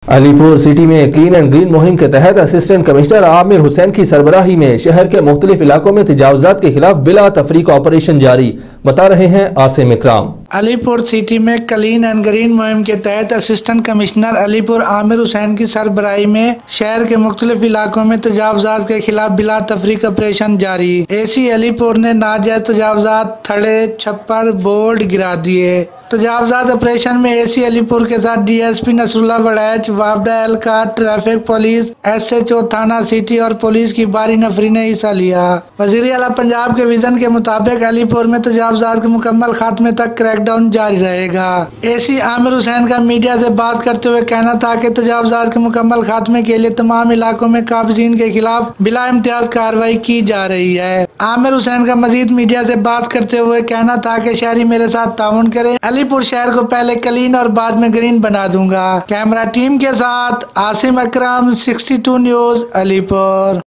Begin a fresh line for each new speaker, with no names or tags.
Alipur city में clean and green मुहिम के तहत असिस्टेंट कमिश्नर आमिर हुसैन की सरबराही में शहर के मुख्तलिफ इलाकों में तजावुजात के खिलाफ बिला तफरीक ऑपरेशन जारी। बता रहे हैं आसिम इकराम।
अलीपुर सिटी में क्लीन एंड ग्रीन मुहिम के तहत असिस्टेंट कमिश्नर अलीपुर आमिर हुसैन की सरबराही में शहर के मुख्तलिफ इलाकों में तजावुजात के खिलाफ बिला तफरीक ऑपरेशन जारी। एसी अलीपुर ने नाजायज तजावुजात, थड़े, छप्पर, बोर्ड गिरा दिए। तजावुजात ऑपरेशन में एसी अलीपुर के साथ डीएसपी नसरुल्लाह वड़ैच, वापडा एहलकार, ट्रैफिक पुलिस, एसएचओ थाना सिटी और पुलिस की भारी नफरी ने हिस्सा लिया। वज़ीर आला पंजाब के विजन के मुताबिक अलीपुर में तजावुजात के मुकम्मल खात्मे तक क्रैकडाउन जारी रहेगा। एसी आमिर हुसैन का मीडिया से बात करते हुए कहना था कि तजावुजात के मुकम्मल खात्मे के लिए तमाम इलाकों में काबिजीन के खिलाफ बिला इम्तियाज कार्रवाई की जा रही है। आमिर हुसैन का मजीद मीडिया से बात करते हुए कहना था कि शहरी मेरे साथ ताउन करें। अलीपुर शहर को पहले क्लीन और बाद में ग्रीन बना दूंगा। कैमरा टीम के साथ आसिम अकरम, 62 न्यूज, अलीपुर।